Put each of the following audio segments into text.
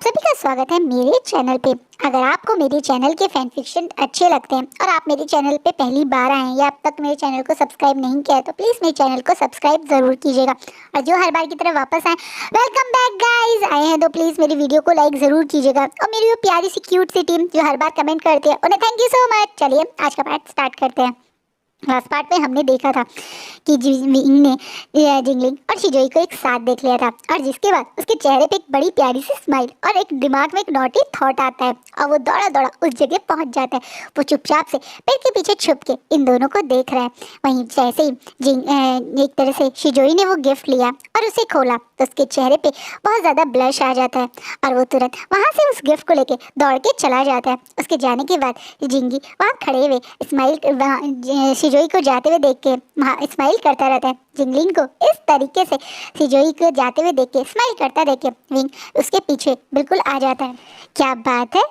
आप सभी का स्वागत है मेरे चैनल पे। अगर आपको मेरे चैनल के फैन फिक्शन अच्छे लगते हैं और आप मेरे चैनल पे पहली बार आए हैं या अब तक मेरे चैनल को सब्सक्राइब नहीं किया है तो प्लीज़ मेरे चैनल को सब्सक्राइब ज़रूर कीजिएगा। और जो हर बार की तरह वापस आए, वेलकम बैक गाइस। आए हैं तो प्लीज़ मेरी वीडियो को लाइक ज़रूर कीजिएगा और मेरी वो प्यारी सी क्यूट सी टीम जो हर बार कमेंट करती है उन्हें थैंक यू सो मच। चलिए आज का पार्ट स्टार्ट करते हैं। लास्ट पार्ट में हमने देखा था कि जिंगलिंग ने जिंगलिंग और शिजोई को एक साथ देख लिया था और जिसके बाद उसके चेहरे पे एक बड़ी प्यारी सी स्माइल और एक दिमाग में एक नॉटी थॉट आता है और वो दौड़ा दौड़ा उस जगह पहुंच जाता है। वो चुपचाप से पेड़ के पीछे छुप के इन दोनों को देख रहा है। वहीं जैसे ही एक तरह से शिजोई ने वो गिफ्ट लिया और उसे खोला तो उसके चेहरे पे बहुत ज़्यादा ब्लश आ जाता है और वो तुरंत वहाँ से उस गिफ्ट को लेके दौड़ के चला जाता है। उसके जाने के बाद जिंगी वहाँ खड़े हुए स्माइल शिजोई को जाते हुए देख के स्माइल करता रहता है। जिंगलिंग को इस तरीके से शिजोई को जाते हुए देख के स्माइल करता देख के विंग उसके पीछे बिल्कुल आ जाता है। क्या बात है,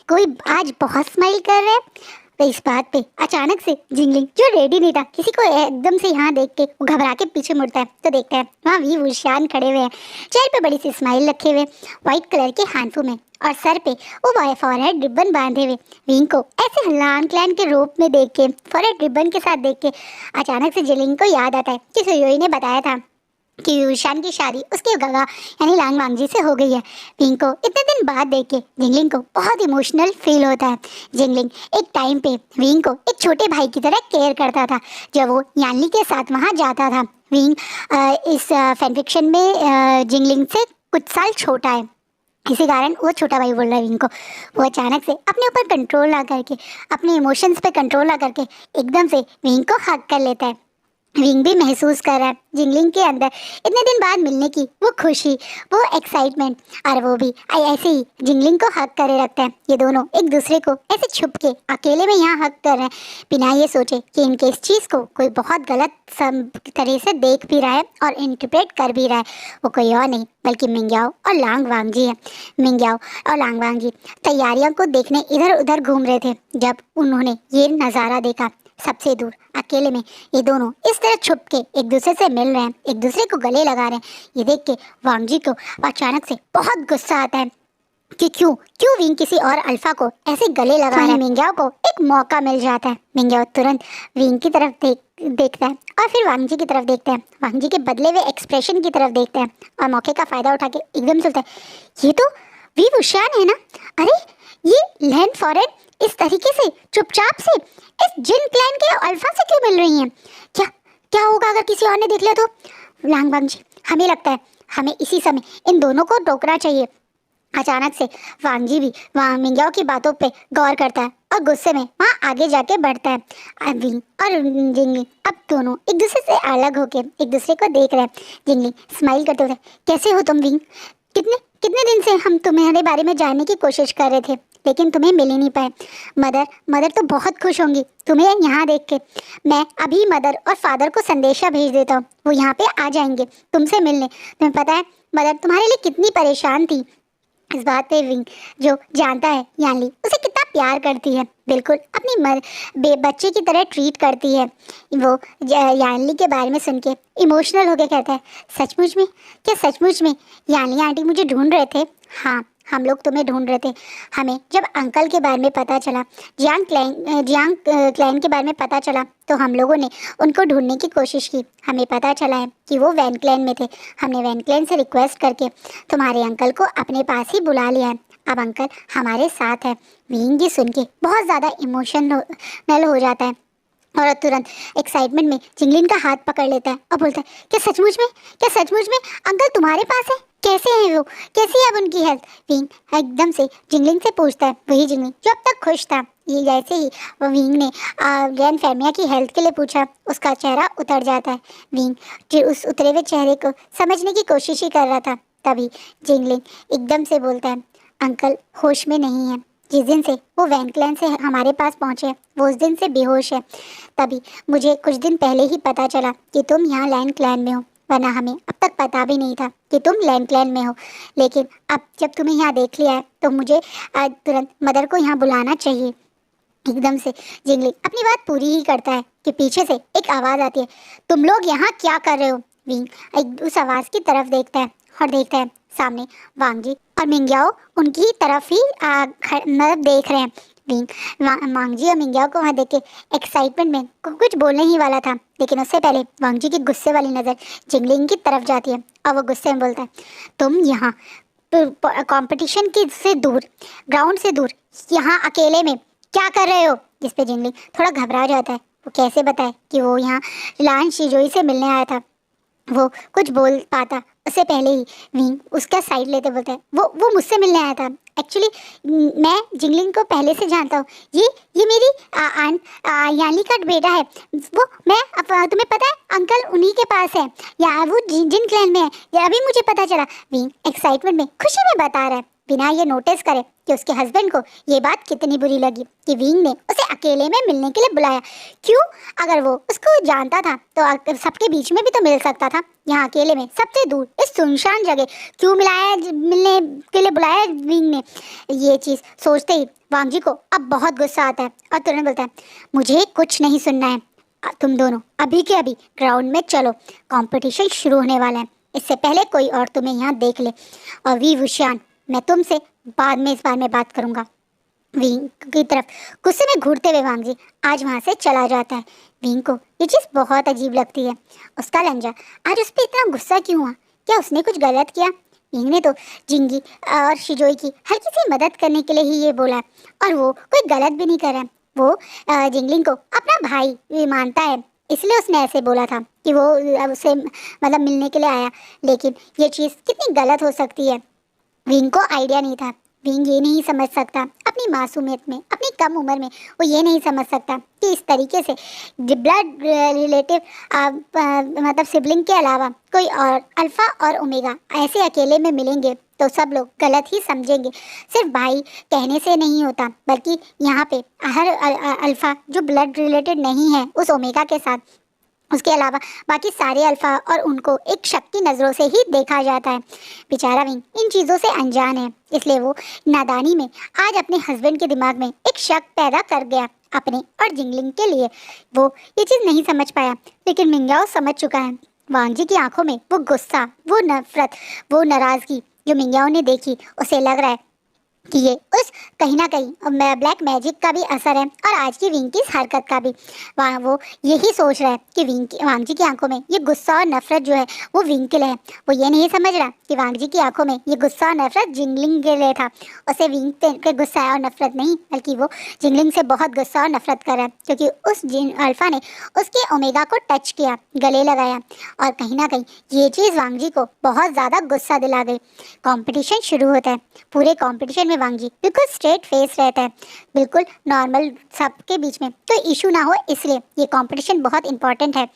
कोई आज बहुत स्माइल कर रहा है। तो इस बात पे अचानक से जिंगलिंग जो रेडी नहीं था किसी को एकदम से यहाँ देख के वो घबरा के पीछे मुड़ता है तो देखता है वहाँ वी वुशान खड़े हुए हैं, चेहरे पे बड़ी सी स्माइल रखे हुए, व्हाइट कलर के हाथों में और सर पे वो फॉरहेड रिबन बांधे हुए। विंग को ऐसे हलान क्लैन के रूप में देख के, फॉरहेड रिबन के साथ देख के अचानक से जिंगलिंग को याद आता है कि सुयोई ने बताया था कि यूशान की शादी उसके गगा यानी लांग वांगजी से हो गई है। विंग को इतने दिन बाद देख के जिंगलिंग को बहुत इमोशनल फील होता है। जिंगलिंग एक टाइम पे विंग को एक छोटे भाई की तरह केयर करता था जब वो यानली के साथ वहाँ जाता था। विंग इस फैन फिक्शन में जिंगलिंग से कुछ साल छोटा है, इसी कारण वो छोटा भाई बोल रहा है विंग को। वो अचानक से अपने ऊपर कंट्रोल ना करके, अपने इमोशंस पे कंट्रोल ना करके एकदम से विंग को हग कर लेता है। विंग भी महसूस कर रहा है जिंगलिंग के अंदर इतने दिन बाद मिलने की वो खुशी, वो एक्साइटमेंट, और वो भी ऐसे ही जिंगलिंग को हक करे रखता है। ये दोनों एक दूसरे को ऐसे छुप के अकेले में यहाँ हक कर रहे हैं बिना ये सोचे कि इनके इस चीज़ को कोई बहुत गलत तरह से देख भी रहा है और इंटरप्रेट कर भी रहा है। वो कोई और नहीं बल्कि मिंग्याओ और लांग वांगजी है। मिंग्याओ और लांग वांगजी तैयारियों को देखने इधर उधर घूम रहे थे जब उन्होंने ये नज़ारा देखा। सबसे दूर अकेले में ये दोनों इस तरह छुप के एक दूसरे से मिल रहे हैं, एक दूसरे को गले लगा रहे हैं। ये देख के वांगजी को अचानक से बहुत गुस्सा आता है कि क्यों विंग किसी और अल्फा को ऐसे गले लगा रहा है। मिंग्याओ को एक मौका मिल जाता है। मिंग्याओ तुरंत विंग की तरफ देखता है और फिर वांगजी की तरफ देखता है। वांगजी के बदले हुए एक्सप्रेशन की तरफ देखता है और मौके का फायदा उठा के एकदम सोचता है ये तो वी वुशान है ना। अरे ये लैंड फॉरेन इस तरीके से चुपचाप से इस जिन क्लैन के अल्फा से क्यों मिल रही हैं? क्या क्या होगा अगर किसी और ने देख लिया तो? लांग वांगजी, हमें लगता है हमें इसी समय इन दोनों को रोकना चाहिए। अचानक से वांगजी भी वहाँ मिंग्याओ की बातों पे गौर करता है और गुस्से में वहाँ आगे जाके बढ़ता है। विंग और जिंगलिंग अब दोनों एक दूसरे से अलग होके एक दूसरे को देख रहे हैं। जिंगलिंग स्माइल करते हुए, कैसे हो तुम विंग? कितने कितने दिन से हम तुम्हारे बारे में जानने की कोशिश कर रहे थे लेकिन तुम्हें मिल ही नहीं पाए। मदर तो बहुत खुश होंगी तुम्हें यहाँ देख के। मैं अभी मदर और फादर को संदेशा भेज देता हूँ, वो यहाँ पे आ जाएंगे तुमसे मिलने। तुम्हें पता है मदर तुम्हारे लिए कितनी परेशान थी। इस बात पे विंग जो जानता है यानली उसे कितना प्यार करती है, बिल्कुल अपनी बच्चे की तरह ट्रीट करती है। वो यानली के बारे में सुन के इमोशनल होके कहता है, सचमुच में? क्या सचमुच में यानली आंटी मुझे ढूंढ रहे थे? हाँ, हम लोग तुम्हें ढूंढ रहे थे। हमें जब अंकल के बारे में पता चला, जियांग क्लैन के बारे में पता चला तो हम लोगों ने उनको ढूंढने की कोशिश की। हमें पता चला है कि वो वैन क्लैन में थे। हमने वैन क्लैन से रिक्वेस्ट करके तुम्हारे अंकल को अपने पास ही बुला लिया है। अब अंकल हमारे साथ है। विंग जी सुन के बहुत ज़्यादा इमोशनल हो जाता है और तुरंत एक्साइटमेंट में जिंगलिंग का हाथ पकड़ लेता है और बोलता है, क्या सचमुच में अंकल तुम्हारे पास है? कैसे हैं वो? कैसी है अब उनकी हेल्थ? विंग एकदम से जिंगलिंग से पूछता है, वही जिंगलिंग जो अब तक खुश था। ये जैसे ही विंग ने ग्रैंड फैमिया की हेल्थ के लिए पूछा उसका चेहरा उतर जाता है। विंग उस उतरे हुए चेहरे को समझने की कोशिश ही कर रहा था, तभी जिंगलिंग एकदम से बोलता है, अंकल होश में नहीं है। जिस दिन से वो वैन क्लैन से हमारे पास पहुँचे वो उस दिन से बेहोश है। तभी मुझे कुछ दिन पहले ही पता चला कि तुम यहाँ लैंड क्लैन में हो, वरना हमें अब तक पता भी नहीं था कि तुम लैंड क्लैन में हो। लेकिन अब जब तुम्हें यहाँ देख लिया है तो मुझे तुरंत मदर को यहाँ बुलाना चाहिए। एकदम से जिंगलिंग अपनी बात पूरी ही करता है कि पीछे से एक आवाज़ आती है, तुम लोग यहाँ क्या कर रहे हो? विंग उस आवाज़ की तरफ देखता है और देखता है सामने वांग जी और मिंग्याओ उनकी तरफ ही मतलब देख रहे हैं। वांग जी और मिंग्याओ को वहाँ देख के एक्साइटमेंट में कुछ बोलने ही वाला था, लेकिन उससे पहले वांग जी की गुस्से वाली नज़र जिंगलिंग की तरफ जाती है और वो गुस्से में बोलता है, तुम यहाँ कंपटीशन की से दूर, ग्राउंड से दूर, यहाँ अकेले में क्या कर रहे हो? जिस पे जिंगलिंग थोड़ा घबरा जाता है। वो कैसे बताए कि वो यहाँ लान शिजोई से मिलने आया था। वो कुछ बोल पाता उससे पहले ही विंग उसका साइड लेते बोलता है, वो मुझसे मिलने आया था। एक्चुअली मैं जिंगलिंग को पहले से जानता हूँ। ये मेरी आंट याली का बेटा है। वो मैं तुम्हें पता है अंकल उन्हीं के पास है, या वो जिन क्लैन में है, ये अभी मुझे पता चला। विंग एक्साइटमेंट में खुशी में बता रहा है, बिना ये नोटिस करे कि उसके हस्बैंड को ये बात कितनी बुरी लगी कि विंग ने उसे अकेले में मिलने के लिए बुलाया। क्यों? अगर वो उसको जानता था तो सबके बीच में भी तो मिल सकता था। यहाँ अकेले में सबसे दूर इस सुनसान जगह क्यों मिलने के लिए बुलाया विंग ने? ये चीज़ सोचते ही वांग जी को अब बहुत गुस्सा आता है और तुरंत बोलता है, मुझे कुछ नहीं सुनना है, तुम दोनों अभी के अभी ग्राउंड में चलो, कंपटीशन शुरू होने वाला है। इससे पहले कोई और तुम्हें यहाँ देख ले। और वी वुशियान, मैं तुमसे बाद में इस बारे में बात करूंगा। विंग की तरफ गुस्से में घूरते हुए वांग जी आज वहाँ से चला जाता है। विंग को ये चीज़ बहुत अजीब लगती है। उसका लंजा आज उस पर इतना गुस्सा क्यों हुआ? क्या उसने कुछ गलत किया? विंग ने तो जिंगी और शिजोई की हल्की सी मदद करने के लिए ही ये बोला, और वो कोई गलत भी नहीं कर रहा है। वो जिंगलिंग को अपना भाई भी मानता है, इसलिए उसने ऐसे बोला था कि वो उसे मतलब मिलने के लिए आया। लेकिन ये चीज़ कितनी गलत हो सकती है, विंग को आइडिया नहीं था। विंग ये नहीं समझ सकता अपनी मासूमियत में, अपनी कम उम्र में वो ये नहीं समझ सकता कि इस तरीके से ब्लड रिलेटिव मतलब सिबलिंग के अलावा कोई और अल्फ़ा और ओमेगा ऐसे अकेले में मिलेंगे तो सब लोग गलत ही समझेंगे। सिर्फ भाई कहने से नहीं होता, बल्कि यहाँ पे हर अल्फ़ा जो ब्लड रिलेटेड नहीं है उस ओमेगा के साथ, उसके अलावा बाकी सारे अल्फा और उनको एक शक की नज़रों से ही देखा जाता है। बेचारा विंग इन चीज़ों से अनजान है, इसलिए वो नादानी में आज अपने हस्बैंड के दिमाग में एक शक पैदा कर गया अपने और जिंगलिंग के लिए। वो ये चीज़ नहीं समझ पाया, लेकिन मिंग्याओ समझ चुका है। वांग जी की आंखों में वो गुस्सा, वो नफरत, वो नाराज़गी जो मिंग्याओ ने देखी, उसे लग रहा है कि ये उस कहीं ना कहीं ब्लैक मैजिक का भी असर है और आज की विंग की इस हरकत का भी। वहाँ वो यही सोच रहा है कि वांग जी की आंखों में ये गुस्सा और नफरत जो है वो विंग के लिए है। वो ये नहीं समझ रहा कि वांग जी की आंखों में ये गुस्सा और नफरत जिंगलिंग के लिए था। उसे विंग के गुस्सा और नफरत नहीं, बल्कि वो जिंगलिंग से बहुत गुस्सा और नफरत कर रहा है, क्योंकि उस अल्फा ने उसके ओमेगा को टच किया, गले लगाया, और कहीं ना कहीं ये चीज़ वांग जी को बहुत ज़्यादा गुस्सा दिला गई। कॉम्पिटिशन शुरू होता है। पूरे कॉम्पिटिशन में वांग जी बिल्कुल स्ट्रेट फेस रहता है, बिल्कुल नॉर्मल, सबके बीच में तो इशू ना हो, इसलिए ये कंपटीशन बहुत इंपॉर्टेंट है।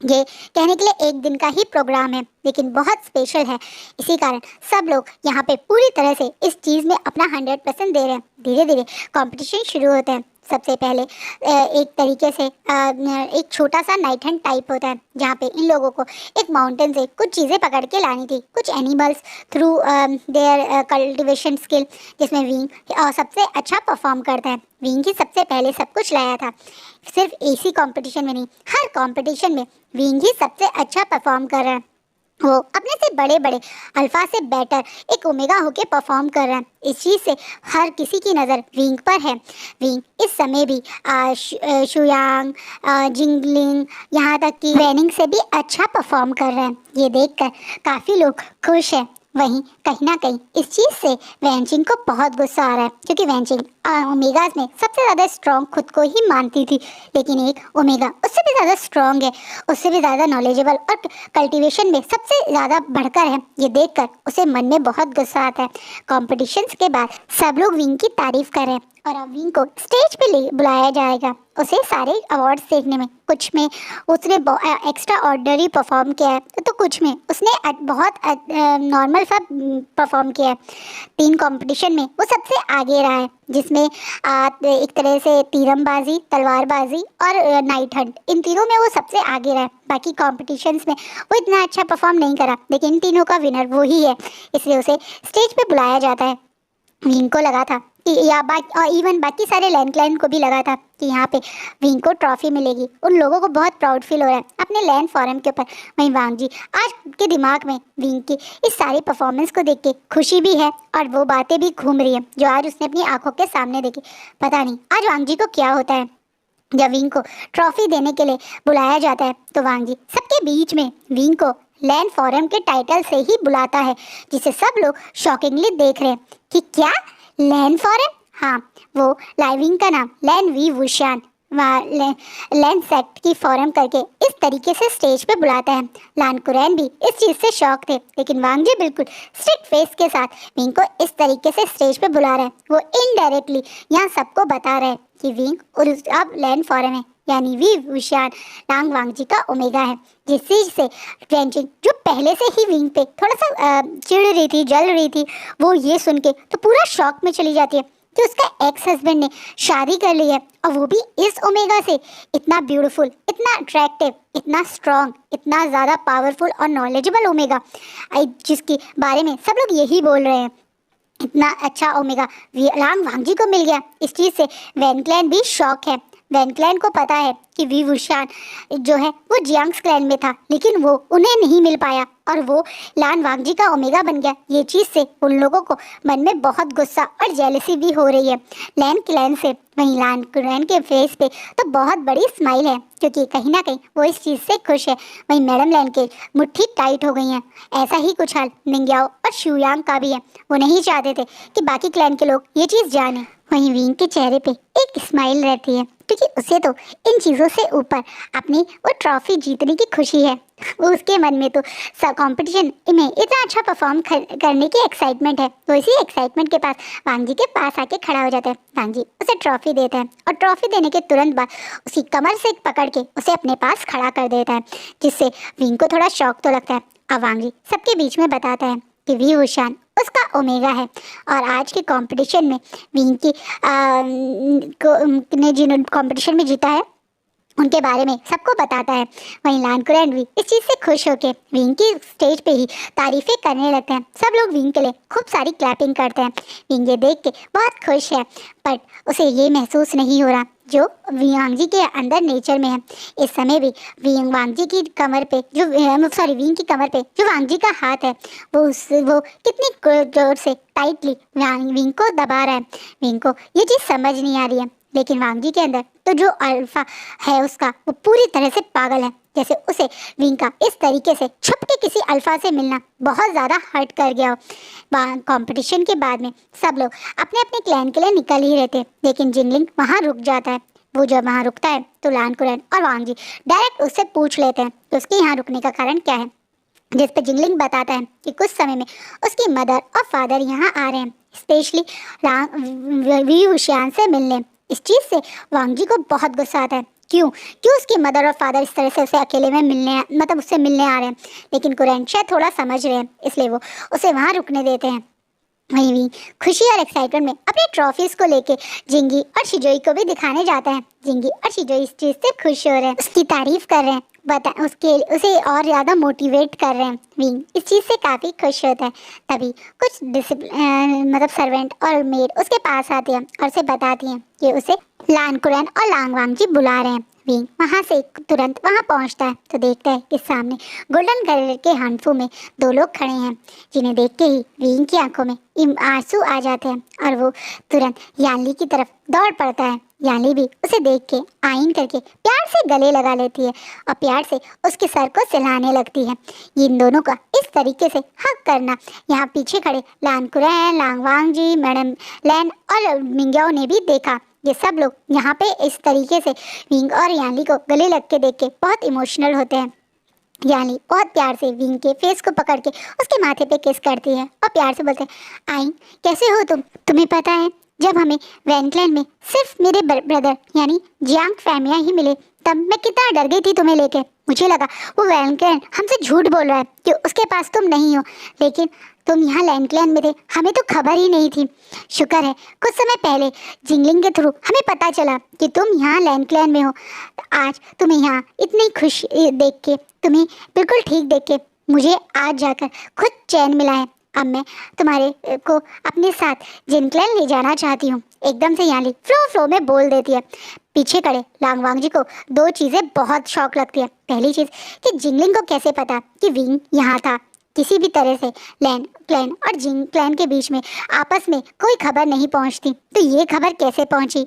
ये कहने के लिए एक दिन का ही प्रोग्राम है, लेकिन बहुत स्पेशल है। इसी कारण सब लोग यहाँ पे पूरी तरह से इस चीज़ में अपना 100% दे रहे हैं। धीरे धीरे कंपटीशन शुरू होता है। सबसे पहले एक तरीके से एक छोटा सा नाइट हंट टाइप होता है, जहाँ पे इन लोगों को एक माउंटेन से कुछ चीज़ें पकड़ के लानी थी, कुछ animals through their cultivation skill, जिसमें विंग सबसे अच्छा परफॉर्म करता है। विंग ही सबसे पहले सब कुछ लाया था। सिर्फ इसी कंपटीशन में नहीं, हर कंपटीशन में विंग ही सबसे अच्छा परफॉर्म कर रहा है। वो अपने से बड़े बड़े अल्फा से बेटर एक ओमेगा होके परफॉर्म कर रहा है। इस चीज़ से हर किसी की नज़र विंग पर है। विंग इस समय भी शुयांग, जिंगलिंग, यहाँ तक कि वैनिंग से भी अच्छा परफॉर्म कर रहा है। ये देखकर काफ़ी लोग खुश हैं। वहीं कहीं ना कहीं इस चीज़ से वैनचिंग को बहुत गुस्सा आ रहा है, क्योंकि वैनचिंग ओमेगाज में सबसे ज़्यादा स्ट्रॉन्ग खुद को ही मानती थी, लेकिन एक ओमेगा उससे भी ज़्यादा स्ट्रॉन्ग है, उससे भी ज़्यादा नॉलेजेबल और कल्टीवेशन में सबसे ज़्यादा बढ़कर है। ये देखकर उसे मन में बहुत गुस्सा आता है। कॉम्पिटिशन्स के बाद सब लोग विंग की तारीफ कर रहे हैं और अब विंग को स्टेज पे बुलाया जाएगा उसे सारे अवार्ड्स देखने में। कुछ में उसने एक्स्ट्रा ऑर्डिनरी परफॉर्म किया है, तो कुछ में उसने बहुत नॉर्मल सा परफॉर्म किया है। 3 कंपटीशन में वो सबसे आगे रहा है, जिसमें एक तरह से तीरंबाजी, तलवारबाजी और नाइट हंट, इन तीनों में वो सबसे आगे रहा है। बाकी कॉम्पिटिशन्स में वो इतना अच्छा परफॉर्म नहीं करा, लेकिन इन तीनों का विनर वो ही है, इसलिए उसे स्टेज पे बुलाया जाता है। विंग को लगा था या इवन बाकी सारे लैन क्लैन को भी लगा था कि यहाँ पे विंग को ट्रॉफी मिलेगी। उन लोगों को बहुत प्राउड फील हो रहा है अपने लैन फॉरम के ऊपर। वहीं वांग जी आज के दिमाग में विंग की इस सारी परफॉर्मेंस को देख के खुशी भी है और वो बातें भी घूम रही है जो आज उसने अपनी आंखों के सामने देखी। पता नहीं आज वांग जी को क्या होता है। जब विंग को ट्रॉफी देने के लिए बुलाया जाता है तो वांग जी सबके बीच में विंग को लैन फॉरम के टाइटल से ही बुलाता है, जिसे सब लोग शॉकिंगली देख रहे हैं कि क्या लैन फॉरम, हाँ वो लाइविंग का नाम लैन वी वुशान लैन सेक्ट की फॉरम करके इस तरीके से स्टेज पे बुलाता है। लान कुरैन भी इस चीज़ से शॉक थे, लेकिन वांग जी बिल्कुल स्ट्रिक्ट फेस के साथ विंग को इस तरीके से स्टेज पे बुला रहे हैं। वो इनडायरेक्टली यहाँ सबको बता रहे हैं कि विंग और अब लैन फॉरम है, यानी वी वुशान लांग वांग जी का ओमेगा है। जिस चीज़ से ट्रेंचिंग जो पहले से ही विंग पे थोड़ा सा चिढ़ रही थी, जल रही थी, वो ये सुन के तो पूरा शॉक में चली जाती है कि उसका एक्स हस्बैंड ने शादी कर ली है और वो भी इस ओमेगा से। इतना ब्यूटीफुल, इतना अट्रैक्टिव, इतना स्ट्रॉन्ग, इतना ज़्यादा पावरफुल और नॉलेजेबल ओमेगा जिसके बारे में सब लोग यही बोल रहे हैं। इतना अच्छा ओमेगा लांग वांग जी को मिल गया। इस चीज़ से वैन क्लैन भी शॉक है। वैन क्लैन को पता है कि वी वुशान जो है वो जियांग्स क्लैन में था, लेकिन वो उन्हें नहीं मिल पाया और वो लान वांग जी का ओमेगा बन गया। ये चीज़ से उन लोगों को मन में बहुत गुस्सा और जेलसी भी हो रही है लैन क्लैन से। वहीं लान क्लैन के फेस पे तो बहुत बड़ी स्माइल है, क्योंकि कहीं ना कहीं वो इस चीज़ से खुश है। वहीं मैडम लैन के मुट्ठी टाइट हो गई हैं। ऐसा ही कुछ हाल मिंग्याओ और शुयांग का भी है। वो नहीं चाहते थे कि बाकी क्लैन के लोग ये चीज़ जाने। वहीं विंग के चेहरे पे एक स्माइल रहती है, क्योंकि उसे तो इन चीज़ों से ऊपर अपनी वो ट्रॉफी जीतने की खुशी है। उसके मन में तो कंपटीशन में इतना अच्छा परफॉर्म करने की एक्साइटमेंट है। तो इसी एक्साइटमेंट के पास वांग जी के पास आके खड़ा हो जाता है। वांग जी उसे ट्रॉफी देता है और ट्रॉफी देने के तुरंत बाद उसकी कमर से पकड़ के उसे अपने पास खड़ा कर देता है, जिससे विंग को थोड़ा शौक तो लगता है। अब वांग जी सबके बीच में बताता है कि वी वुशान उसका ओमेगा है और आज के कंपटीशन में विंग की ने जिन्होंने कंपटीशन में जीता है उनके बारे में सबको बताता है। वहीं लान कुरैन भी इस चीज़ से खुश होकर विंग की स्टेज पे ही तारीफ़ें करने लगते हैं। सब लोग विंग के लिए खूब सारी क्लैपिंग करते हैं। विंग ये देख के बहुत खुश है, बट उसे ये महसूस नहीं हो रहा जो वांग जी के अंदर नेचर में है। इस समय भी वांग जी की कमर पे जो विंग की कमर पे जो वांग जी का हाथ है वो कितनी जोर से टाइटली विंग को दबा रहा है। विंग को ये चीज़ समझ नहीं आ रही है, लेकिन वांग जी के अंदर तो जो अल्फा है उसका वो पूरी तरह से पागल है। जैसे उसे विंग का इस तरीके से छुप के किसी अल्फा से मिलना बहुत ज़्यादा हर्ट कर गया हो। वहाँ कंपटीशन के बाद में सब लोग अपने अपने क्लैन के लिए निकल ही रहे थे, लेकिन जिंगलिंग वहाँ रुक जाता है। वो जब वहाँ रुकता है तो लान कुरैन और वांग जी डायरेक्ट उससे पूछ लेते हैं तो उसके यहाँ रुकने का कारण क्या है, जिस पर जिंगलिंग बताता है कि कुछ समय में उसकी मदर और फादर यहाँ आ रहे हैं, स्पेशली वी वुशान से मिलने। इस चीज़ से वांग जी को बहुत गुस्सा आता है। क्यों उसकी मदर और फादर इस तरह से उसे अकेले में उससे मिलने आ रहे हैं, लेकिन कुरैन शायद थोड़ा समझ रहे हैं, इसलिए वो उसे वहाँ रुकने देते हैं। वहीं भी खुशी और एक्साइटमेंट में अपने ट्रॉफीज को लेके जिंगी और शिजोई को भी दिखाने जाता है। जिंगी और शिजोई इस चीज़ से खुश हो रहे हैं, उसकी तारीफ कर रहे हैं, उसे और ज़्यादा मोटिवेट कर रहे हैं। विंग इस चीज़ से काफ़ी खुश होता है। तभी कुछ सर्वेंट और मेड उसके पास आते हैं और उसे बताती हैं कि उसे लान कुरैन और लांग वांग जी बुला रहे हैं। विंग वहाँ से तुरंत वहाँ पहुँचता है तो देखता है कि सामने गोल्डन कलर के हानफू में दो लोग खड़े हैं, जिन्हें देख के ही विंग की आंखों में आंसू आ जाते हैं और वो तुरंत यानली की तरफ दौड़ पड़ता है। यानली भी उसे देख के आइन करके प्यार से गले लगा लेती है और प्यार से उसके सर को सहलाने लगती है। इन दोनों का इस तरीके से हक करना यहाँ पीछे खड़े लान कुरैन, लांग वांग जी, मैडम लैन और मिंग्याओ ने भी देखा। ये सब लोग यहाँ पे इस तरीके से विंग और यानली को गले लग के देख के बहुत इमोशनल होते हैं। यानली बहुत प्यार से विंग के फेस को पकड़ के उसके माथे पे किस करती है और प्यार से बोलते हैं, आइन कैसे हो तुम? तुम्हें पता है जब हमें वैन क्लैन में सिर्फ मेरे ब्रदर यानी जियांग फैमिया ही मिले तब मैं कितना डर गई थी तुम्हें लेके। मुझे लगा वो वैन क्लैन हमसे झूठ बोल रहा है कि उसके पास तुम नहीं हो, लेकिन तुम यहाँ लैन क्लैन में थे, हमें तो खबर ही नहीं थी। शुक्र है कुछ समय पहले जिंगलिंग के थ्रू हमें पता चला कि तुम यहाँ लैन क्लैन में हो। आज तुम्हें यहाँ इतनी खुश देख के, तुम्हें बिल्कुल ठीक देख के मुझे आज जाकर खुद चैन मिला है। अब मैं तुम्हारे को अपने साथ जिनक्लैन ले जाना चाहती हूँ। एकदम से याली फ्लो में बोल देती है। पीछे खड़े लांगवांग जी को दो चीजें बहुत शौक लगती है। पहली चीज कि जिंगलिंग को कैसे पता कि विंग यहाँ था। किसी भी तरह से लैन क्लैन और जिंग क्लैन के बीच में आपस में कोई खबर नहीं पहुंचती, तो ये खबर कैसे पहुंची।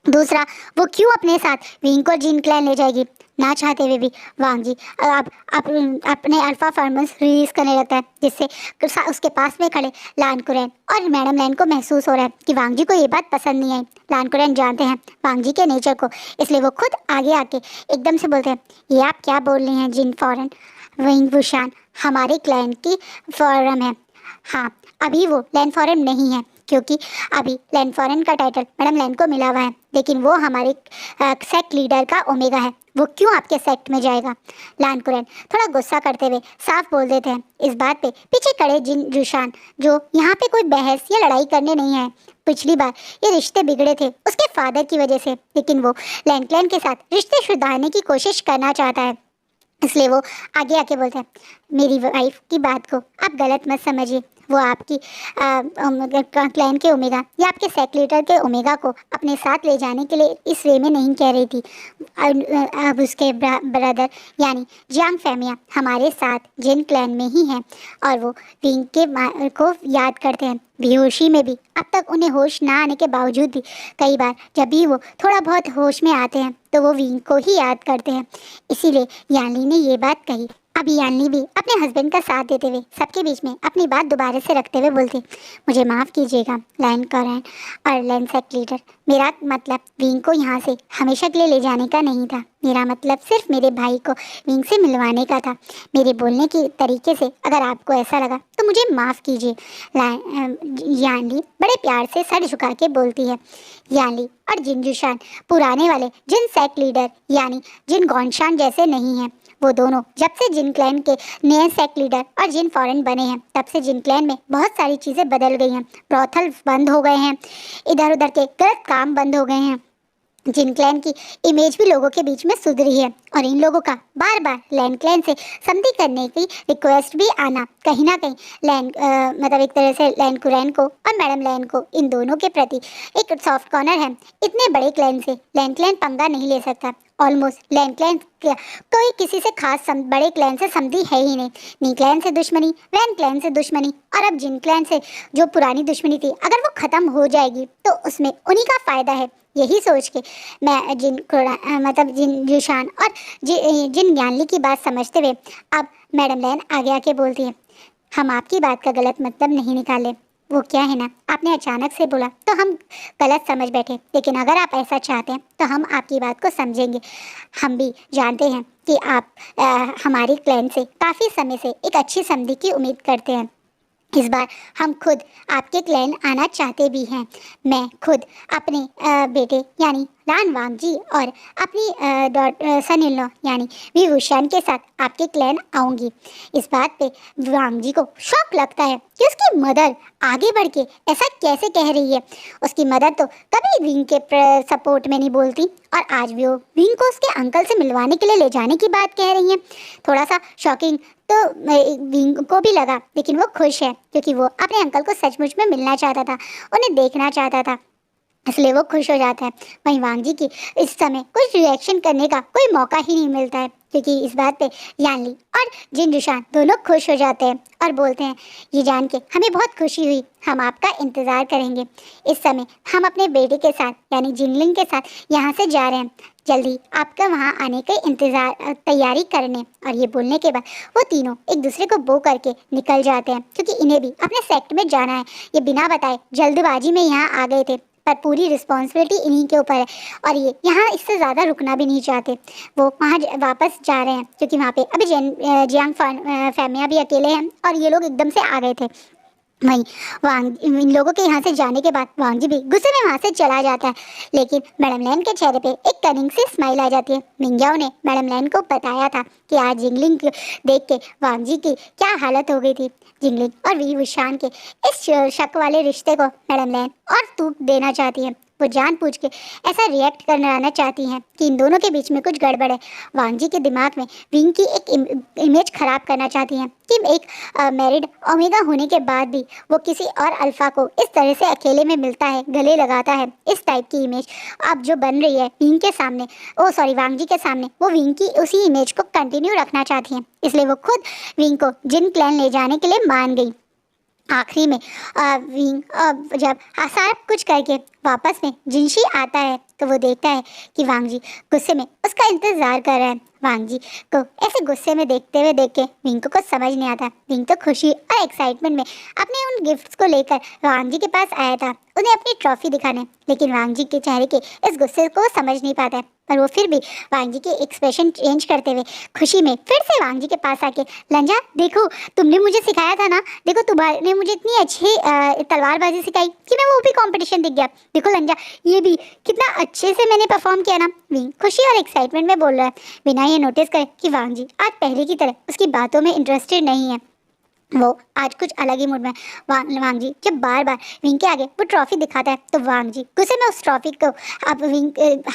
दूसरा, वो क्यों अपने साथ विंग को जिन क्लैन ले जाएगी। ना चाहते हुए भी वांग जी अब अपने अल्फा फार्मर्स रिलीज करने लगता है, जिससे उसके पास में खड़े लान कुरैन और मैडम लैन को महसूस हो रहा है कि वांग जी को ये बात पसंद नहीं आई। लान कुरैन जानते हैं वांग जी के नेचर को, इसलिए वो खुद आगे आके एकदम से बोलते हैं, ये आप क्या बोल रही हैं जिन फॉरन। विंग वुशान हमारे क्लैन की फॉरम है। हाँ, अभी वो लैंड फॉरन नहीं है, क्योंकि अभी लैंड फॉरन का टाइटल मैडम लैंड को मिला हुआ है, लेकिन वो हमारे सेक्ट लीडर का ओमेगा है। वो क्यों आपके सेक्ट में जाएगा। लान कुरैन थोड़ा गुस्सा करते हुए साफ बोल देते हैं। इस बात पे पीछे खड़े जिन जुशान, जो यहाँ पे कोई बहस या लड़ाई करने नहीं है। पिछली बार ये रिश्ते बिगड़े थे उसके फादर की वजह से, लेकिन वो लैंड क्लैन के साथ रिश्ते सुधारने की कोशिश करना चाहता है, इसलिए वो आगे आके बोलते हैं, मेरी वाइफ की बात को आप गलत मत समझिए। वो आपकी क्लैन के ओमेगा या आपके सेक्रेटर के ओमेगा को अपने साथ ले जाने के लिए इस वे में नहीं कह रही थी। अब उसके ब्रदर यानी जियांग फैमिया हमारे साथ जिन क्लैन में ही हैं और वो विंग के को याद करते हैं। बेहोशी में भी अब तक उन्हें होश ना आने के बावजूद भी कई बार जब भी वो थोड़ा बहुत होश में आते हैं तो वो विंग को ही याद करते हैं। इसीलिए यानली ने ये बात कही। अब यानली भी अपने हस्बैंड का साथ देते हुए सबके बीच में अपनी बात दोबारा से रखते हुए बोलती, मुझे माफ़ कीजिएगा लैंड कॉरन और लैंड सेक्ट लीडर, मेरा मतलब विंग को यहाँ से हमेशा के लिए ले जाने का नहीं था। मेरा मतलब सिर्फ मेरे भाई को विंग से मिलवाने का था। मेरे बोलने के तरीके से अगर आपको ऐसा लगा तो मुझे माफ़ कीजिए। यानली बड़े प्यार से सर झुका के बोलती है। यानली और जिन जुशान पुराने वाले जिन सेक्ट लीडर यानी जिन गॉन्शान जैसे नहीं हैं। वो दोनों जब से जिन क्लैन के नए सेक्ट लीडर और जिन फॉरेन बने हैं तब से जिन क्लैन में बहुत सारी चीज़ें बदल गई हैं। ब्रॉथल बंद हो गए हैं, इधर उधर के गलत काम बंद हो गए हैं। जिन क्लैन की इमेज भी लोगों के बीच में सुधरी है और इन लोगों का बार बार लैंड क्लैन से संधि करने की रिक्वेस्ट भी आना कहीं ना कहीं लैंड मतलब एक तरह से लैंड कुरैन को और मैडम लैंड को इन दोनों के प्रति एक सॉफ्ट कॉर्नर है। इतने बड़े क्लैन से लैंड क्लैन पंगा नहीं ले सकता। ऑलमोस्ट लैंड क्लैन कोई किसी से खास बड़े क्लैन से समझी है ही नहीं। नी क्लैन से दुश्मनी, वैन क्लैन से दुश्मनी और अब जिन क्लैन से जो पुरानी दुश्मनी थी अगर वो ख़त्म हो जाएगी तो उसमें उन्हीं का फ़ायदा है। यही सोच के मैं जिन जुशान और जिन यानली की बात समझते हुए अब मैडम लैन आगे आके बोलती है, हम आपकी बात का गलत मतलब नहीं निकाले। वो क्या है ना, आपने अचानक से बोला तो हम गलत समझ बैठे, लेकिन अगर आप ऐसा चाहते हैं तो हम आपकी बात को समझेंगे। हम भी जानते हैं कि आप हमारी क्लैन से काफ़ी समय से एक अच्छी समझी की उम्मीद करते हैं। इस बार हम खुद आपके क्लैन आना चाहते भी हैं। मैं खुद अपने बेटे यानी लान वांग जी और अपनी सन इन लॉ यानी विभूषण के साथ आपके क्लैन आऊँगी। इस बात पे वांग जी को शौक लगता है कि उसकी मदर आगे बढ़ के ऐसा कैसे कह रही है। उसकी मदर तो कभी विंग के सपोर्ट में नहीं बोलती और आज भी वो विंग को उसके अंकल से मिलवाने के लिए ले जाने की बात कह रही हैं। थोड़ा सा शॉकिंग तो विंग को भी लगा, लेकिन वो खुश है क्योंकि वो अपने अंकल को सचमुच में मिलना चाहता था, उन्हें देखना चाहता था, इसलिए वो खुश हो जाता है। वहीं वांग जी की इस समय कुछ रिएक्शन करने का कोई मौका ही नहीं मिलता है, क्योंकि इस बात पे यानली और जिन जुशान दोनों खुश हो जाते हैं और बोलते हैं, ये जान के हमें बहुत खुशी हुई, हम आपका इंतज़ार करेंगे। इस समय हम अपने बेटे के साथ यानी जिनलिंग के साथ यहाँ से जा रहे हैं, जल्दी आपका वहाँ आने के इंतज़ार तैयारी करने। और ये बोलने के बाद वो तीनों एक दूसरे को बो करके निकल जाते हैं, क्योंकि इन्हें भी अपने सेक्ट में जाना है। ये बिना बताए जल्दबाजी में यहाँ आ गए थे, पर पूरी रिस्पॉन्सिबिलिटी इन्हीं के ऊपर है और ये यहाँ इससे ज़्यादा रुकना भी नहीं चाहते। वो वहाँ वापस जा रहे हैं क्योंकि वहाँ पे अभी जियांग फैमिया भी अकेले हैं और ये लोग एकदम से आ गए थे। वहीं वांग इन लोगों के यहाँ से जाने के बाद वांग जी भी गुस्से में वहाँ से चला जाता है, लेकिन मैडम लैन के चेहरे पे एक कनिंग सी स्माइल आ जाती है। मिंग्याओ ने मैडम लैन को बताया था कि आज जिंगलिंग देख के वांग जी की क्या हालत हो गई थी। जिंगलिंग और वी वुशान के इस शक वाले रिश्ते को मैडम लैन और तूक देना चाहती है। वो जानबूझ के ऐसा रिएक्ट करना चाहती हैं कि इन दोनों के बीच में कुछ गड़बड़ है। वांग जी के दिमाग में विंग की एक इमेज खराब करना चाहती हैं कि एक मैरिड ओमेगा होने के बाद भी वो किसी और अल्फा को इस तरह से अकेले में मिलता है, गले लगाता है। इस टाइप की इमेज अब जो बन रही है विंग के सामने, वांग जी के सामने, वो विंग की उसी इमेज को कंटिन्यू रखना चाहती हैं। इसलिए वो खुद विंग को जिन क्लैन ले जाने के लिए मान गई। आखिरी में विंग जब सारा कुछ करके वापस में जिनशी आता है तो वो देखता है कि वांग जी गुस्से में उसका इंतजार कर रहा है। वांग जी को ऐसे गुस्से में देखते हुए देख के विंग को कुछ समझ नहीं आता। विंग तो खुशी और एक्साइटमेंट में अपने उन गिफ्ट्स को लेकर वांग जी के पास आया था उन्हें अपनी ट्रॉफी दिखाने, लेकिन वांग जी के चेहरे के इस गुस्से को समझ नहीं पाता है। पर वो फिर भी वांग जी के एक्सप्रेशन चेंज करते हुए खुशी में फिर से वांग जी के पास आके, लंजा देखो तुमने मुझे सिखाया था ना, देखो तुम्हारे मुझे इतनी अच्छी तलवारबाजी सिखाई कि मैं वो भी कंपटीशन दिख गया, देखो लंजा ये भी कितना अच्छे से मैंने परफॉर्म किया ना। विंग खुशी और एक्साइटमेंट में बोल रहा है, बिना ये नोटिस करे कि वांग जी आज पहले की तरह उसकी बातों में इंटरेस्टेड नहीं है। वो आज कुछ अलग ही मूड में। वांग जी जब बार बार विंग के आगे वो ट्रॉफी दिखाता है तो वांग जी गुस्से में उस ट्रॉफी को अब विंग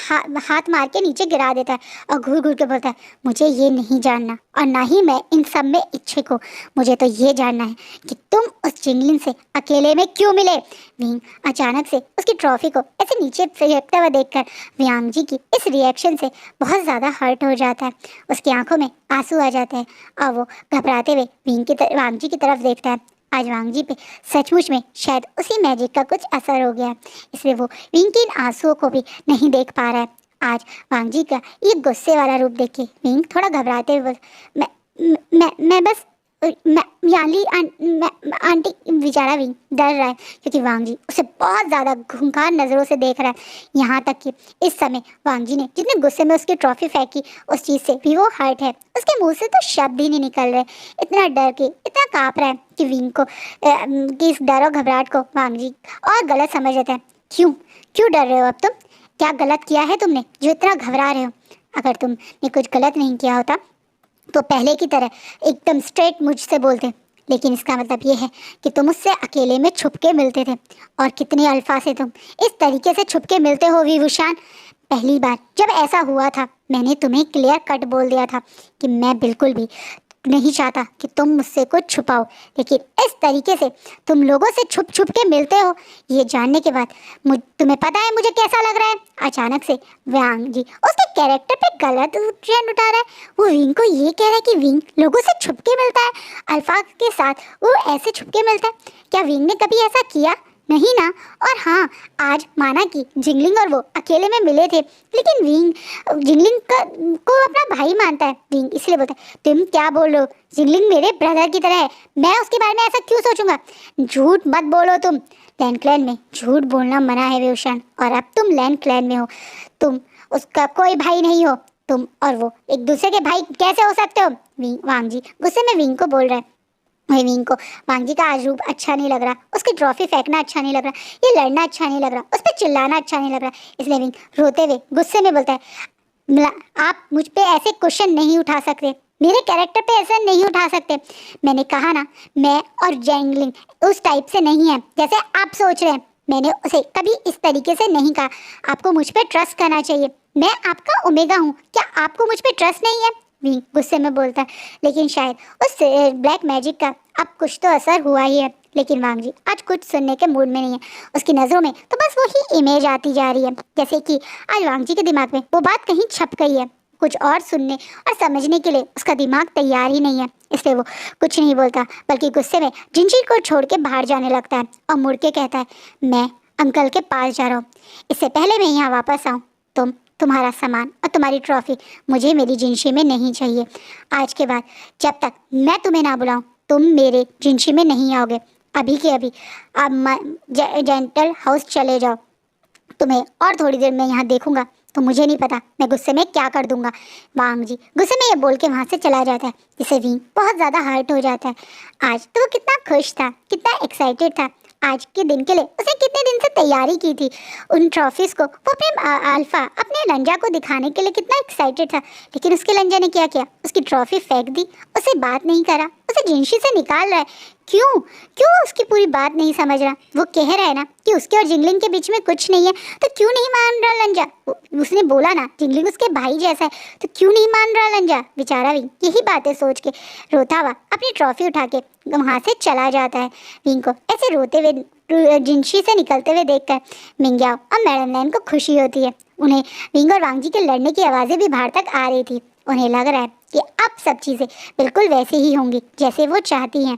हाथ मार के नीचे गिरा देता है और घूर घूर के बोलता है, मुझे ये नहीं जानना और ना ही मैं इन सब में इच्छुक हूँ, मुझे तो ये जानना है कि तुम उस जिंगलिन से अकेले में क्यों मिले। विंग अचानक से उसकी ट्रॉफी को ऐसे नीचे फेंकता हुआ देखकर वांग जी की इस रिएक्शन से बहुत ज़्यादा हर्ट हो जाता है। उसकी आंखों में आंसू आ जाते हैं और वो घबराते हुए वांग जी की तरफ देखता है। आज वांग जी पे सचमुच में शायद उसी मैजिक का कुछ असर हो गया है, इसलिए वो विंग के इन आंसुओं को भी नहीं देख पा रहा है। आज वांग जी का ये गुस्से वाला रूप देख के विंग थोड़ा घबराते हुए मैं बस आंटी बेचारा विंग डर रहा है क्योंकि वांग जी उसे बहुत ज़्यादा खूंखार नज़रों से देख रहा है। यहाँ तक कि इस समय वांग जी ने जितने गुस्से में उसकी ट्रॉफी फेंकी उस चीज़ से भी वो हर्ट है। उसके मुंह से तो शब्द ही नहीं निकल रहे, इतना डर के इतना काँप रहा है कि विंग को कि इस डर और घबराहट को वांग जी और गलत समझ लेता है। क्यों डर रहे हो अब तुम? क्या गलत किया है तुमने जो इतना घबरा रहे हो? अगर तुमने कुछ गलत नहीं किया होता तो पहले की तरह एकदम स्ट्रेट मुझसे बोलते, लेकिन इसका मतलब ये है कि तुम उससे अकेले में छुप के मिलते थे। और कितने अल्फा से तुम इस तरीके से छुप के मिलते हो विभूषण। पहली बार जब ऐसा हुआ था मैंने तुम्हें क्लियर कट बोल दिया था कि मैं बिल्कुल भी नहीं चाहता कि तुम मुझसे कुछ छुपाओ, लेकिन इस तरीके से तुम लोगों से छुप छुप के मिलते हो ये जानने के बाद तुम्हें पता है मुझे कैसा लग रहा है। अचानक से वांग जी उसके कैरेक्टर पे गलत ट्रेंड उठा रहा है। वो विंग को ये कह रहा है कि विंग लोगों से छुप के मिलता है, अल्फा के साथ वो ऐसे छुप के मिलता है। क्या विंग ने कभी ऐसा किया? नहीं ना। और हाँ, आज माना कि जिंगलिंग और वो अकेले में मिले थे, लेकिन विंग जिंगलिंग को अपना भाई मानता है। विंग इसलिए बोलता है, तुम क्या बोल रहे हो? जिंगलिंग मेरे ब्रदर की तरह है, मैं उसके बारे में ऐसा क्यों सोचूंगा? झूठ मत बोलो तुम। लैंड क्लैन में झूठ बोलना मना है विभूषण, और अब तुम लैंड क्लैन में हो, तुम उसका कोई भाई नहीं हो। तुम और वो एक दूसरे के भाई कैसे हो सकते हो? वांग जी गुस्से में विंग को बोल रहा है। विंग को वांग जी का आज रूप अच्छा नहीं लग रहा, उसकी ट्रॉफी फेंकना अच्छा नहीं लग रहा, ये लड़ना अच्छा नहीं लग रहा, उस पर चिल्लाना अच्छा नहीं लग रहा। इसलिए विंग रोते हुए गुस्से में बोलता है, आप मुझ पे ऐसे क्वेश्चन नहीं उठा सकते, मेरे कैरेक्टर पे ऐसे नहीं उठा सकते। मैंने कहा ना, मैं और जैंगलिंग उस टाइप से नहीं है जैसे आप सोच रहे हैं। मैंने उसे कभी इस तरीके से नहीं कहा। आपको मुझ पे ट्रस्ट करना चाहिए, मैं आपका ओमेगा हूँ, क्या आपको मुझ पे ट्रस्ट नहीं है? विंग गुस्से में बोलता है। लेकिन शायद उस ब्लैक मैजिक का अब कुछ तो असर हुआ ही है। लेकिन वांग जी आज कुछ सुनने के मूड में नहीं है। उसकी नज़रों में तो बस वही इमेज आती जा रही है, जैसे कि आज वांग जी के दिमाग में वो बात कहीं छप गई है। कुछ और सुनने और समझने के लिए उसका दिमाग तैयार ही नहीं है, इसलिए वो कुछ नहीं बोलता, बल्कि गुस्से में जिंजी को छोड़ के बाहर जाने लगता है और मुड़ के कहता है, मैं अंकल के पास जा रहा हूँ, इससे पहले मैं यहाँ वापस आऊँ तुम्हारा सामान और तुम्हारी ट्रॉफी मुझे मेरी जिंशी में नहीं चाहिए। आज के बाद जब तक मैं तुम्हें ना बुलाऊं तुम मेरे जिंशी में नहीं आओगे। अभी के अभी अब जेंटल हाउस चले जाओ, तुम्हें और थोड़ी देर में यहाँ देखूंगा तो मुझे नहीं पता मैं गुस्से में क्या कर दूंगा। वांग जी गुस्से में ये बोल के वहाँ से चला जाता है, जिससे विंग बहुत ज़्यादा हर्ट हो जाता है। आज तो वो कितना खुश था, कितना एक्साइटेड था आज के दिन के लिए। उसने कितने दिन से तैयारी की थी उन ट्रॉफीज़ को, वो अपने अल्फा अपने लंजा को दिखाने के लिए कितना एक्साइटेड था। लेकिन उसके लंजा ने क्या किया, उसकी ट्रॉफी फेंक दी, उससे बात नहीं करा, उसे जिंशी से निकाल रहा है क्यों क्यों उसकी पूरी बात नहीं समझ रहा? वो कह रहा है ना कि उसके और जिंगलिंग के बीच में कुछ नहीं है, तो क्यों नहीं मान रहा लंजा? उसने बोला ना जिंगलिंग उसके भाई जैसा है, तो क्यों नहीं मान रहा लंजा? बेचारा विंग यही बातें सोच के रोता हुआ अपनी ट्रॉफी उठा के वहाँ से चला जाता है। विंग को ऐसे रोते हुए जिनशी से निकलते हुए देखकर मिंग्याओ और मैडम लैन को खुशी होती है। उन्हें विंग और वांग जी के लड़ने की आवाज़ें भी बाहर तक आ रही थी। उन्हें लग रहा है कि अब सब चीज़ें बिल्कुल वैसे ही होंगी जैसे वो चाहती हैं।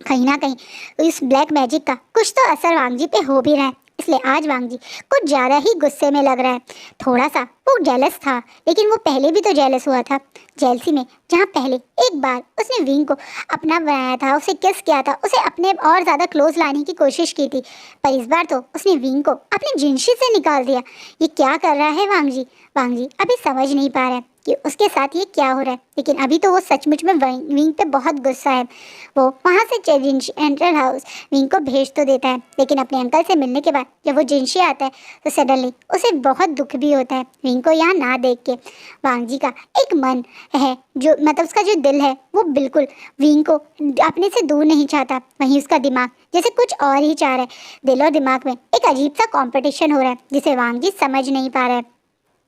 कहीं ना कहीं इस ब्लैक मैजिक का कुछ तो असर वांग जी पे हो भी रहा है, इसलिए आज वांग जी कुछ ज़्यादा ही गुस्से में लग रहा है। थोड़ा सा वो जेलस था, लेकिन वो पहले भी तो जेलस हुआ था। जेलसी में जहाँ पहले एक बार उसने विंग को अपना बनाया था, उसे किस किया था, उसे अपने और ज़्यादा क्लोज लाने की कोशिश की थी, पर इस बार तो उसने विंग को अपनी जिंशी से निकाल दिया। ये क्या कर रहा है वांग जी? वांग जी अभी समझ नहीं पा रहा है कि उसके साथ ये क्या हो रहा है, लेकिन अभी तो वो सचमुच में विंग पे बहुत गुस्सा है। वो वहाँ से एंट्रल हाउस विंग को भेज तो देता है, लेकिन अपने अंकल से मिलने के बाद जब वो जिनशी आता है तो सडनली उसे बहुत दुख भी होता है विंग को यहाँ ना देख के। वांग जी का एक मन है जो मतलब उसका जो दिल है वो बिल्कुल विंग को अपने से दूर नहीं चाहता, वहीं उसका दिमाग जैसे कुछ और ही चाह रहा है। दिल और दिमाग में एक अजीब सा कॉम्पिटिशन हो रहा है जिसे वांग जी समझ नहीं पा रहा है।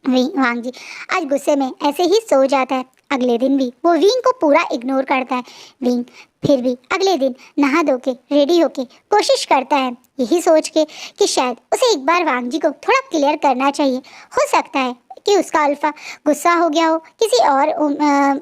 वांग जी आज गुस्से में ऐसे ही सो जाता है। अगले दिन भी वो विंग को पूरा इग्नोर करता है। विंग फिर भी अगले दिन नहा धो के रेडी होके कोशिश करता है, यही सोच के कि शायद उसे एक बार वांग जी को थोड़ा क्लियर करना चाहिए। हो सकता है कि उसका अल्फा गुस्सा हो गया हो किसी और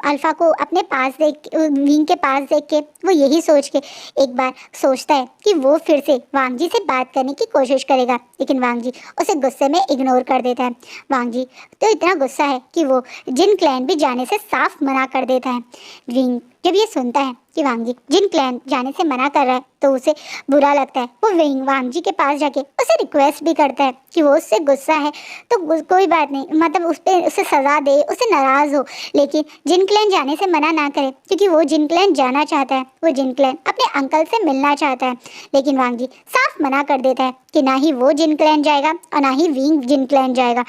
अल्फा को अपने पास देख विंग के पास देख के। वो यही सोच के एक बार सोचता है कि वो फिर से वांग जी से बात करने की कोशिश करेगा, लेकिन वांग जी उसे गुस्से में इग्नोर कर देता है। वांग जी तो इतना गुस्सा है कि वो जिन क्लैन भी जाने से साफ मना कर देता है। विंग जब ये सुनता है कि वांग जी जिन क्लैन जाने से मना कर रहा है तो उसे बुरा लगता है। वो वांग जी के पास जाके उसे रिक्वेस्ट भी करता है कि वो उससे गुस्सा है तो कोई बात नहीं, मतलब उसे सज़ा दे, उसे नाराज़ हो, लेकिन जिन क्लैन जाने से मना ना करे, क्योंकि वो जिन क्लैन जाना चाहता है, वो जिन क्लैन अपने अंकल से मिलना चाहता है। लेकिन वांग जी साफ मना कर देता है कि ना ही वो जिन क्लैन जाएगा और ना ही विंग जिन क्लैन जाएगा,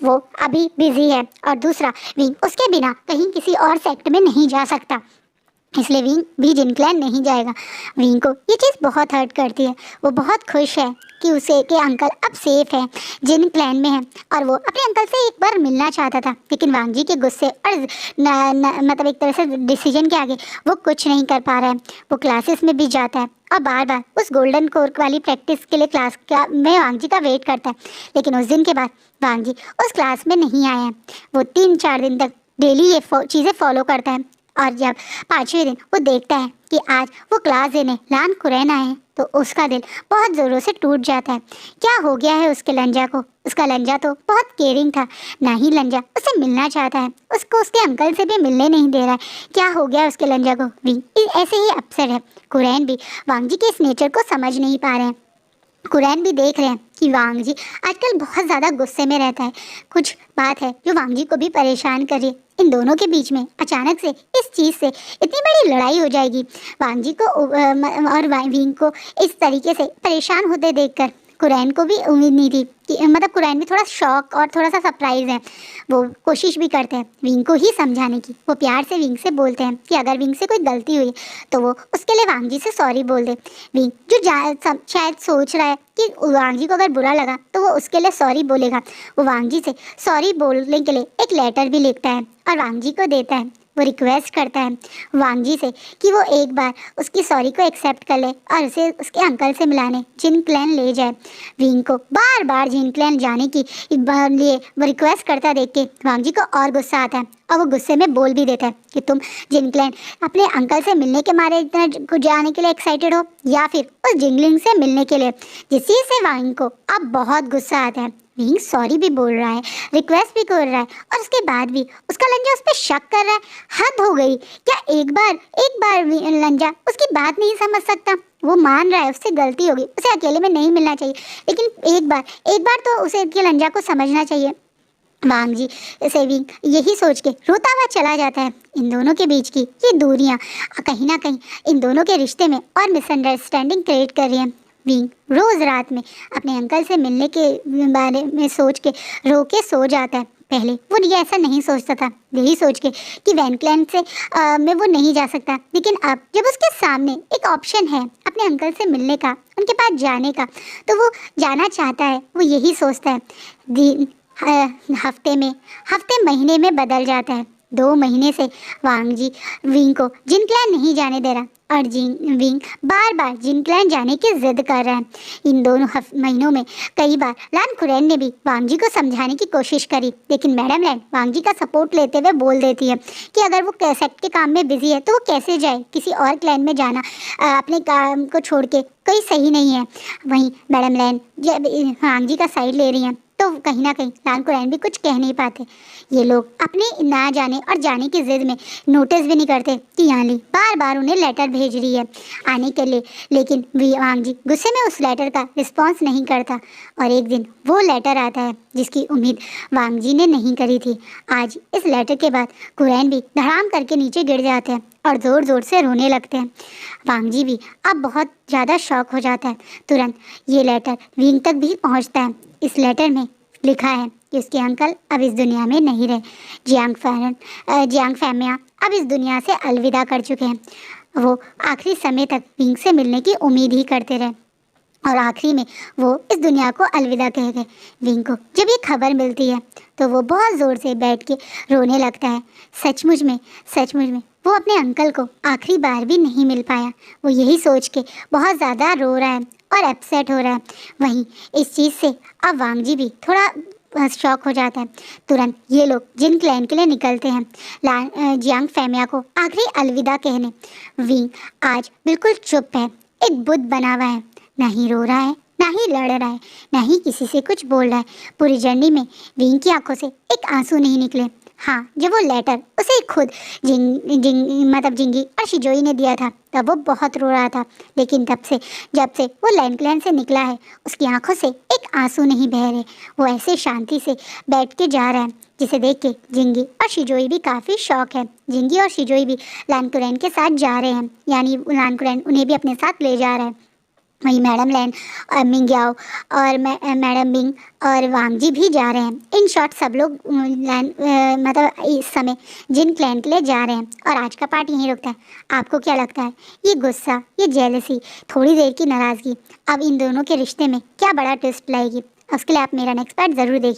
वो अभी बिजी है, और दूसरा विंग उसके बिना कहीं किसी और सेक्ट में नहीं जा सकता, इसलिए विंग भी जिन क्लैन नहीं जाएगा। विंग को ये चीज़ बहुत हर्ट करती है। वो बहुत खुश है कि उसे के अंकल अब सेफ है, जिन क्लैन में है, और वो अपने अंकल से एक बार मिलना चाहता था, लेकिन वांग जी के गुस्से और मतलब एक तरह से डिसीजन के आगे वो कुछ नहीं कर पा रहा है। वो क्लासेस में भी जाता है और बार बार उस गोल्डन कोर्क वाली प्रैक्टिस के लिए क्लास में वांग जी का वेट करता है, लेकिन उस दिन के बाद वांग जी उस क्लास में नहीं आया है। वो 3-4 दिन तक डेली ये चीज़ें फॉलो करता है, और जब 5वें दिन वो देखता है कि आज वो क्लास देने लान कुरैन आए तो उसका दिल बहुत ज़ोरों से टूट जाता है। क्या हो गया है उसके लंजा को? उसका लंजा तो बहुत केयरिंग था, ना ही लंजा उससे मिलना चाहता है, उसको उसके अंकल से भी मिलने नहीं दे रहा है। क्या हो गया उसके लंजा को? भी ऐसे ही अपसेट है। कुरैन भी वांग जी के इस नेचर को समझ नहीं पा रहे हैं। कुरैन भी देख रहे हैं कि वांग जी आजकल बहुत ज़्यादा गुस्से में रहता है। कुछ बात है जो वांग जी को भी परेशान कर रही है। इन दोनों के बीच में अचानक से इस चीज़ से इतनी बड़ी लड़ाई हो जाएगी। वांग जी को और विंग को इस तरीके से परेशान होते देखकर कुरैन को भी उम्मीद नहीं थी कि मतलब कुरैन भी थोड़ा शॉक और थोड़ा सा सरप्राइज है। वो कोशिश भी करते हैं विंग को ही समझाने की। वो प्यार से विंग से बोलते हैं कि अगर विंग से कोई गलती हुई तो वो उसके लिए वांग जी से सॉरी बोल दे। विंग जो शायद सोच रहा है कि वांग जी को अगर बुरा लगा तो वो उसके लिए सॉरी बोलेगा, वो वांग जी से सॉरी बोलने के लिए एक लेटर भी लिखता है और वांग जी को देता है। वो रिक्वेस्ट करता है वांग जी से कि वो एक बार उसकी सॉरी को एक्सेप्ट कर ले और उसे उसके अंकल से मिलाने जिन क्लैन ले जाए। विंग को बार बार जिन क्लैन जाने की लिए वो रिक्वेस्ट करता देख के वांग जी को और गुस्सा आता है, और वो गुस्से में बोल भी देता है कि तुम जिन क्लैन अपने अंकल से मिलने के मारे इतना जाने के लिए एक्साइटेड हो, या फिर उस जिंगलिंग से मिलने के लिए। जिस चीज़ से वांग को अब बहुत गुस्सा आता है। विंग सॉरी भी बोल रहा है, रिक्वेस्ट भी कर रहा है, और उसके बाद भी उसका लंजा उस पर शक कर रहा है। हद हो गई क्या? एक बार लंजा उसकी बात नहीं समझ सकता? वो मान रहा है उससे गलती होगी, उसे अकेले में नहीं मिलना चाहिए, लेकिन एक बार तो उसे के लंजा को समझना चाहिए। वांग जी से विंग यही सोच के रोता हुआ चला जाता है। इन दोनों के बीच की ये दूरियां कहीं ना कहीं इन दोनों के रिश्ते में और मिसअंडरस्टैंडिंग क्रिएट कर रही हैं। विंग रोज़ रात में अपने अंकल से मिलने के बारे में सोच के रो के सो जाता है, पहले वो ये ऐसा नहीं सोचता था, यही सोच के कि वैन क्लैन से में वो नहीं जा सकता। लेकिन अब जब उसके सामने एक ऑप्शन है अपने अंकल से मिलने का, उनके पास जाने का, तो वो जाना चाहता है। वो यही सोचता है। दिन हफ्ते महीने में बदल जाता है। 2 महीने से वांग जी विंग को जिनक्लैन नहीं जाने दे रहा और विंग बार बार जिनक्लैन जाने की जिद कर रहा है। इन दोनों महीनों में कई बार लान खुरैन ने भी वांग जी को समझाने की कोशिश करी, लेकिन मैडम लैन वांग जी का सपोर्ट लेते हुए बोल देती है कि अगर वो सेक्ट के काम में बिजी है तो वो कैसे जाए। किसी और क्लैन में जाना अपने काम को छोड़ के कोई सही नहीं है। वहीं मैडम लैन जब वांग जी का साइड ले रही हैं तो कहीं ना कहीं लान कुरैन भी कुछ कह नहीं पाते। ये लोग अपने ना जाने और जाने की जिद में नोटिस भी नहीं करते कि याली बार बार उन्हें लेटर भेज रही है आने के लिए, लेकिन वांग जी गुस्से में उस लेटर का रिस्पॉन्स नहीं करता। और एक दिन वो लेटर आता है जिसकी उम्मीद वांग जी ने नहीं करी थी। आज इस लेटर के बाद कुरैन भी धड़ाम करके नीचे गिर जाते हैं और ज़ोर ज़ोर से रोने लगते हैं। वांग जी भी अब बहुत ज़्यादा शॉक हो जाता है। तुरंत ये लेटर विंग तक भी पहुंचता है। इस लेटर में लिखा है कि उसके अंकल अब इस दुनिया में नहीं रहे। जियांग फैमिया अब इस दुनिया से अलविदा कर चुके हैं। वो आखिरी समय तक विंग से मिलने की उम्मीद ही करते रहे और आखिरी में वो इस दुनिया को अलविदा कह गए। विंग को जब ये खबर मिलती है तो वो बहुत ज़ोर से बैठ के रोने लगता है। सचमुच में वो अपने अंकल को आखिरी बार भी नहीं मिल पाया। वो यही सोच के बहुत ज़्यादा रो रहा है और अपसेट हो रहा है। वहीं इस चीज़ से अब वांग जी भी थोड़ा शॉक हो जाता है। तुरंत ये लोग जिन क्लैन के लिए निकलते हैं जियांग फैमिया को आखिरी अलविदा कहने। विंग आज बिल्कुल चुप है, एक बुद्ध बना हुआ है, ना ही रो रहा है, ना ही लड़ रहा है, ना ही किसी से कुछ बोल रहा है। पूरी जर्नी में विंग की आंखों से एक आंसू नहीं निकले। हाँ, जब वो लेटर उसे खुद जिंगी और शिजोई ने दिया था तब वो बहुत रो रहा था, लेकिन जब से वो लैंडक्लैन से निकला है उसकी आंखों से एक आंसू नहीं बह रहे। वो ऐसे शांति से बैठ के जा रहा है जिसे देख के जिंगी और शिजोई भी काफ़ी शौक है। जिंगी और शिजोई भी लान कुरैन के साथ जा रहे हैं, यानी लान कुरैन उन्हें भी अपने साथ ले जा रहा है। वहीं मैडम लैन और मिंग्याओ और मैडम बिंग और वांग जी भी जा रहे हैं। इन शॉर्ट सब लोग मतलब इस समय जिन क्लैन के लिए जा रहे हैं। और आज का पार्ट यहीं रुकता है। आपको क्या लगता है ये गुस्सा, ये जेलसी, थोड़ी देर की नाराज़गी अब इन दोनों के रिश्ते में क्या बड़ा ट्विस्ट लाएगी? उसके लिए आप मेरा नेक्स्ट पार्ट ज़रूर देखिए।